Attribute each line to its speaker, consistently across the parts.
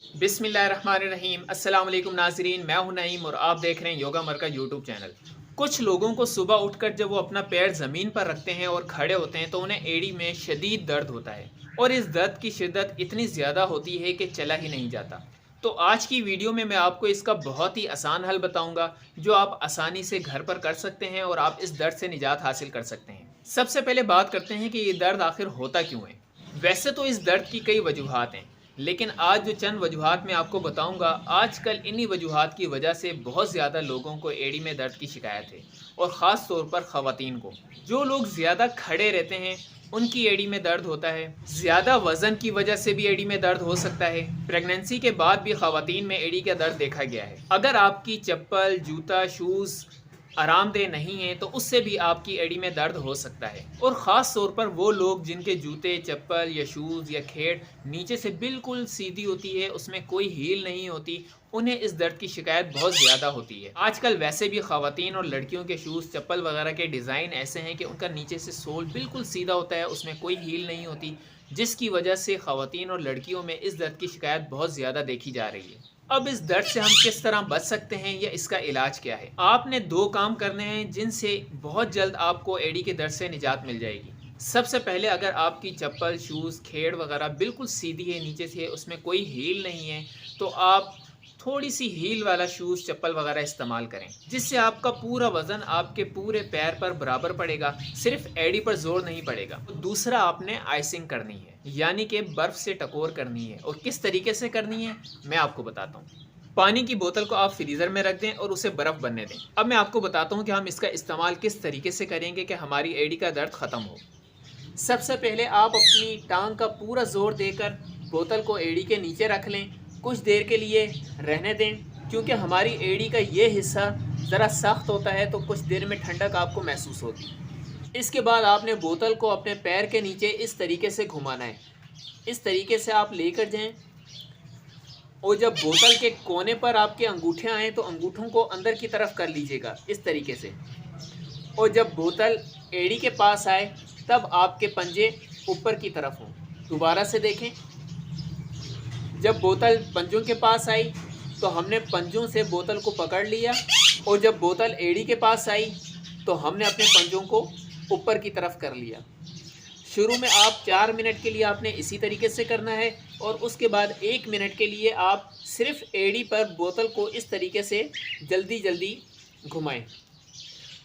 Speaker 1: बिस्मिल्लाहिर्रहमानिर्रहीम। अस्सलाम वालेकुम नाज़रीन, मैं हूं नईम और आप देख रहे हैं योगा मरकज़ यूट्यूब चैनल। कुछ लोगों को सुबह उठकर जब वो अपना पैर ज़मीन पर रखते हैं और खड़े होते हैं तो उन्हें एड़ी में शदीद दर्द होता है और इस दर्द की शिद्दत इतनी ज़्यादा होती है कि चला ही नहीं जाता। तो आज की वीडियो में मैं आपको इसका बहुत ही आसान हल बताऊंगा जो आप आसानी से घर पर कर सकते हैं और आप इस दर्द से निजात हासिल कर सकते हैं। सबसे पहले बात करते हैं कि ये दर्द आखिर होता क्यों है। वैसे तो इस दर्द की कई वजूहात हैं, लेकिन आज जो चंद वजूहात मैं आपको बताऊंगा, आजकल इन्हीं वजूहात की वजह से बहुत ज़्यादा लोगों को एड़ी में दर्द की शिकायत है और ख़ास तौर पर ख़वातीन को। जो लोग ज़्यादा खड़े रहते हैं उनकी एड़ी में दर्द होता है। ज़्यादा वज़न की वजह से भी एड़ी में दर्द हो सकता है। प्रेगनेंसी के बाद भी ख़वातीन में एड़ी का दर्द देखा गया है। अगर आपकी चप्पल, जूता, शूज़ आरामदेह नहीं है तो उससे भी आपकी एड़ी में दर्द हो सकता है। और ख़ास तौर पर वो लोग जिनके जूते, चप्पल या शूज़ या खेड़ नीचे से बिल्कुल सीधी होती है, उसमें कोई हील नहीं होती, उन्हें इस दर्द की शिकायत बहुत ज़्यादा होती है। आजकल वैसे भी ख़वातीन और लड़कियों के शूज़, चप्पल वगैरह के डिज़ाइन ऐसे हैं कि उनका नीचे से सोल बिल्कुल सीधा होता है, उसमें कोई हील नहीं होती, जिसकी वजह से ख़वातीन और लड़कियों में इस दर्द की शिकायत बहुत ज़्यादा देखी जा रही है। अब इस दर्द से हम किस तरह बच सकते हैं या इसका इलाज क्या है। आपने दो काम करने हैं जिनसे बहुत जल्द आपको एड़ी के दर्द से निजात मिल जाएगी। सबसे पहले, अगर आपकी चप्पल, शूज़, खेड़ वगैरह बिल्कुल सीधी है, नीचे से उसमें कोई हील नहीं है, तो आप थोड़ी सी हील वाला शूज़, चप्पल वगैरह इस्तेमाल करें, जिससे आपका पूरा वज़न आपके पूरे पैर पर बराबर पड़ेगा, सिर्फ एड़ी पर जोर नहीं पड़ेगा। दूसरा, आपने आइसिंग करनी है, यानी कि बर्फ़ से टकोर करनी है। और किस तरीके से करनी है मैं आपको बताता हूँ। पानी की बोतल को आप फ्रीज़र में रख दें और उसे बर्फ़ बनने दें। अब मैं आपको बताता हूँ कि हम इसका इस्तेमाल किस तरीके से करेंगे कि हमारी एड़ी का दर्द ख़त्म हो। सबसे पहले आप अपनी टांग का पूरा ज़ोर देकर बोतल को एड़ी के नीचे रख लें, कुछ देर के लिए रहने दें, क्योंकि हमारी एड़ी का ये हिस्सा ज़रा सख्त होता है, तो कुछ देर में ठंडक आपको महसूस होगी। इसके बाद आपने बोतल को अपने पैर के नीचे इस तरीके से घुमाना है। इस तरीके से आप लेकर जाएं और जब बोतल के कोने पर आपके अंगूठे आएँ तो अंगूठों को अंदर की तरफ कर लीजिएगा इस तरीके से। और जब बोतल एड़ी के पास आए तब आपके पंजे ऊपर की तरफ हों। दोबारा से देखें, जब बोतल पंजों के पास आई तो हमने पंजों से बोतल को पकड़ लिया, और जब बोतल एड़ी के पास आई तो हमने अपने पंजों को ऊपर की तरफ कर लिया। शुरू में आप 4 मिनट के लिए आपने इसी तरीके से करना है और उसके बाद 1 मिनट के लिए आप सिर्फ एड़ी पर बोतल को इस तरीके से जल्दी जल्दी घुमाएं।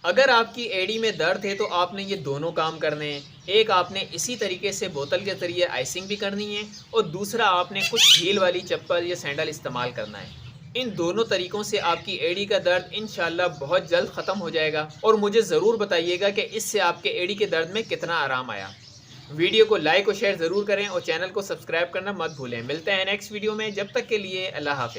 Speaker 1: अगर आपकी एड़ी में दर्द है तो आपने ये दोनों काम करने हैं। एक, आपने इसी तरीके से बोतल के ज़रिए आइसिंग भी करनी है, और दूसरा, आपने कुछ हील वाली चप्पल या सैंडल इस्तेमाल करना है। इन दोनों तरीक़ों से आपकी एड़ी का दर्द इंशाल्लाह बहुत जल्द ख़त्म हो जाएगा। और मुझे ज़रूर बताइएगा कि इससे आपके एड़ी के दर्द में कितना आराम आया। वीडियो को लाइक और शेयर ज़रूर करें और चैनल को सब्सक्राइब करना मत भूलें। मिलते हैं नेक्स्ट वीडियो में, जब तक के लिए अल्लाह हाफ़िज़।